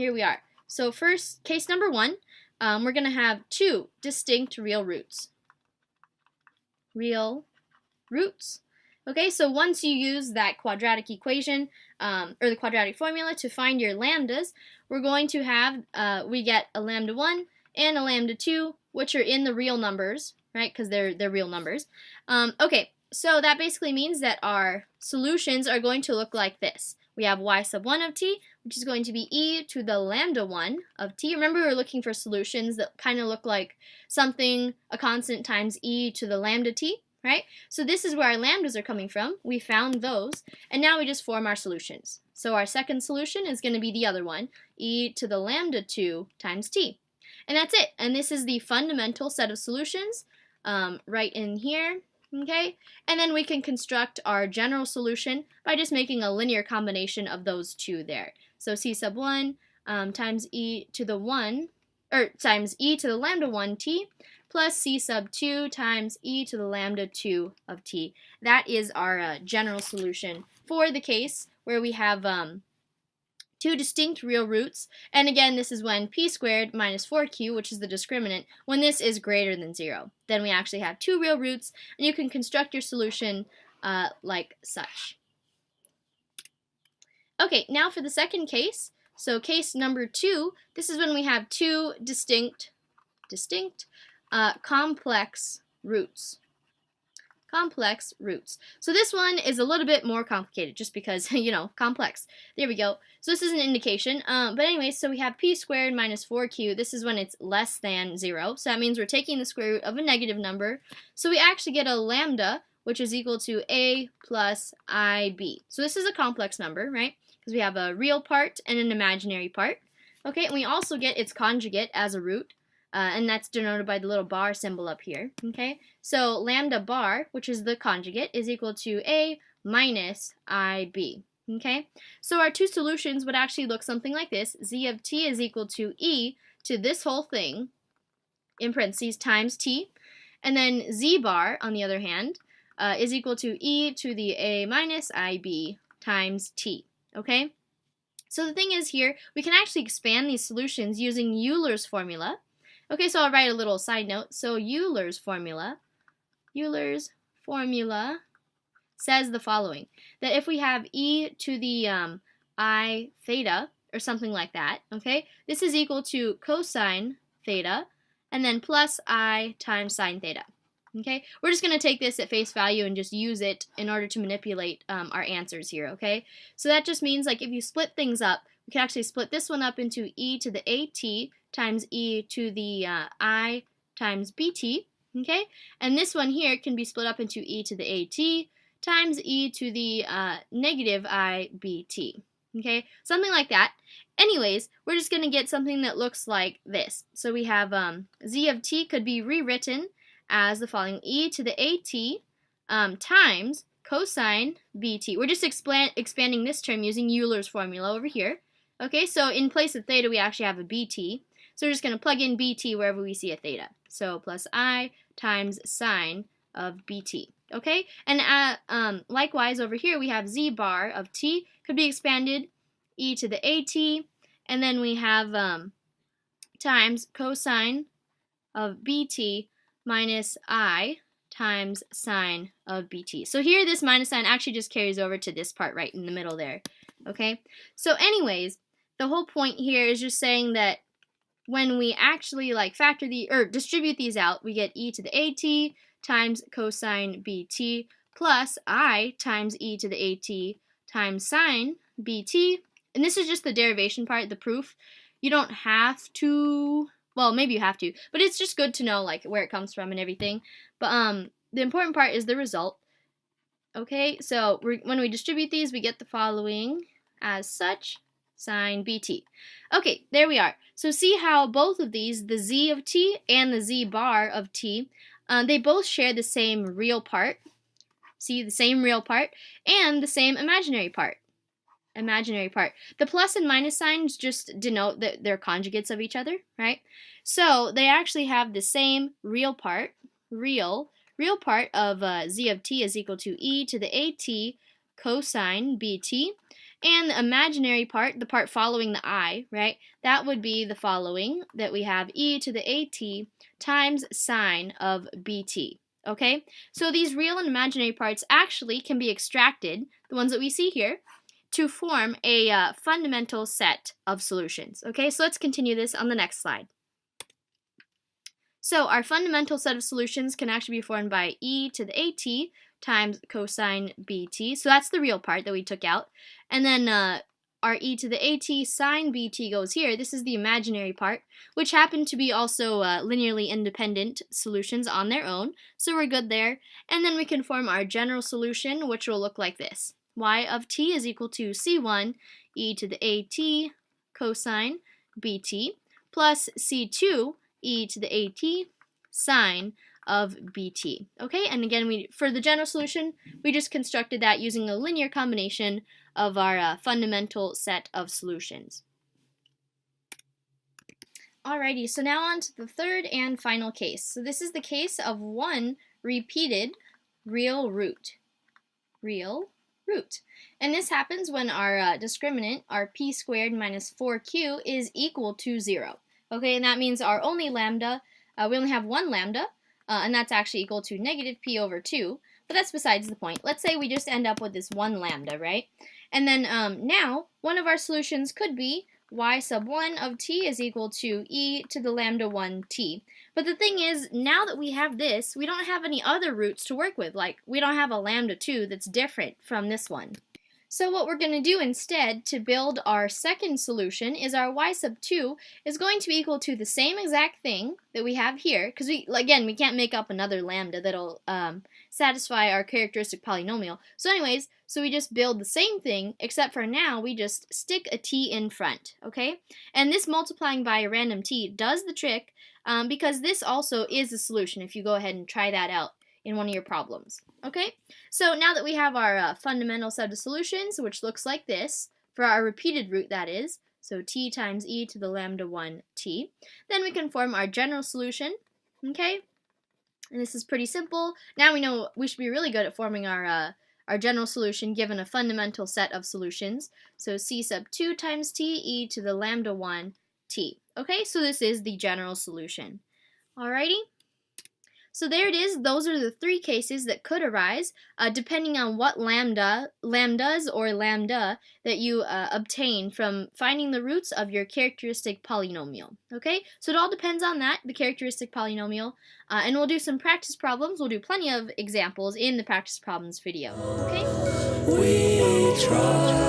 here we are. So first, case number 1, we're going to have 2 distinct real roots. Real roots. Okay, so once you use that quadratic equation, or the quadratic formula to find your lambdas, we're going to have, we get a lambda 1 and a lambda 2, which are in the real numbers, right, because they're real numbers. Okay, so that basically means that our solutions are going to look like this. We have y sub 1 of t, which is going to be e to the lambda 1 of t. Remember, we were looking for solutions that kind of look like something, a constant times e to the lambda t, right? So this is where our lambdas are coming from. We found those, and now we just form our solutions. So our second solution is going to be the other one, e to the lambda 2 times t. And that's it. And this is the fundamental set of solutions right in here. Okay, and then we can construct our general solution by just making a linear combination of those two there. So c sub 1 times e to the 1, or times e to the lambda 1 t plus c sub 2 times e to the lambda 2 of t. That is our general solution for the case where we have 2 distinct real roots, and again, this is when p squared minus 4q, which is the discriminant, when this is greater than 0. Then we actually have 2 real roots, and you can construct your solution like such. Okay, now for the second case, so case number 2, this is when we have 2 distinct complex roots. Complex roots. So this one is a little bit more complicated just because, you know, complex. There we go. So this is an indication. But anyway, so we have p squared minus 4q. This is when it's less than 0. So that means we're taking the square root of a negative number. So we actually get a lambda, which is equal to a plus ib. So this is a complex number, right? Because we have a real part and an imaginary part. Okay, and we also get its conjugate as a root. And that's denoted by the little bar symbol up here, okay? So lambda bar, which is the conjugate, is equal to a minus ib, okay? So our two solutions would actually look something like this. Z of t is equal to e to this whole thing, in parentheses, times t. And then z bar, on the other hand, is equal to e to the a minus ib times t, okay? So the thing is here, we can actually expand these solutions using Euler's formula. Okay, so I'll write a little side note. So Euler's formula says the following, that if we have e to the I theta, or something like that, okay, this is equal to cosine theta, and then plus I times sine theta. Okay, we're just going to take this at face value and just use it in order to manipulate our answers here, okay? So that just means, like, if you split things up, we can actually split this one up into e to the at times e to the I times bt, okay? And this one here can be split up into e to the at times e to the negative ibt, okay? Something like that. Anyways, we're just going to get something that looks like this. So we have z of t could be rewritten as the following, e to the at times cosine bt. We're just expanding this term using Euler's formula over here. Okay, so in place of theta, we actually have a bt. So we're just going to plug in bt wherever we see a theta. So plus I times sine of bt. Okay, and likewise over here, we have z bar of t could be expanded e to the at, and then we have times cosine of bt minus I times sine of bt. So here this minus sign actually just carries over to this part right in the middle there. Okay, so anyways, the whole point here is just saying that when we actually like distribute these out, we get e to the at times cosine bt plus I times e to the at times sine bt. And this is just the derivation part, the proof. You don't have to, well, maybe you have to, but it's just good to know like where it comes from and everything. But the important part is the result. Okay, so when we distribute these, we get the following as such, sine bt. Okay, there we are. So see how both of these, the z of t and the z bar of t, they both share the same real part. See, the same real part and the same imaginary part. The plus and minus signs just denote that they're conjugates of each other, right? So they actually have the same real part, real part of z of t is equal to e to the at cosine bt. And the imaginary part, the part following the I, right, that would be the following, that we have e to the at times sine of bt. Okay, so these real and imaginary parts actually can be extracted, the ones that we see here, to form a fundamental set of solutions. Okay, so let's continue this on the next slide. So our fundamental set of solutions can actually be formed by e to the at times cosine bt. So that's the real part that we took out. And then our e to the at sine bt goes here. This is the imaginary part, which happen to be also linearly independent solutions on their own. So we're good there. And then we can form our general solution, which will look like this. Y of t is equal to c1 e to the at cosine bt plus c2 e to the at sine of bt. Okay, and again, for the general solution, we just constructed that using a linear combination of our fundamental set of solutions. Alrighty, so now on to the third and final case. So this is the case of one repeated real root. And this happens when our discriminant, our p squared minus 4q, is equal to 0. Okay, and that means our only lambda, we only have one lambda, and that's actually equal to negative p over 2, but that's besides the point. Let's say we just end up with this one lambda, right? And then now, one of our solutions could be y sub 1 of t is equal to e to the lambda 1 t. But the thing is, now that we have this, we don't have any other roots to work with. Like, we don't have a lambda 2 that's different from this one. So what we're going to do instead to build our second solution is our y sub 2 is going to be equal to the same exact thing that we have here, because we can't make up another lambda that'll satisfy our characteristic polynomial. So anyways, so we just build the same thing, except for now we just stick a t in front, okay? And this multiplying by a random t does the trick, because this also is a solution if you go ahead and try that out in one of your problems. Okay, so now that we have our fundamental set of solutions, which looks like this, for our repeated root that is, so t times e to the lambda 1 t, then we can form our general solution, okay? And this is pretty simple. Now we know we should be really good at forming our general solution given a fundamental set of solutions. So c sub 2 times t e to the lambda 1 t. Okay, so this is the general solution. Alrighty? So there it is. Those are the three cases that could arise depending on what lambdas or lambda that you obtain from finding the roots of your characteristic polynomial. Okay, so it all depends on that, the characteristic polynomial, and we'll do some practice problems. We'll do plenty of examples in the practice problems video. Okay. We try.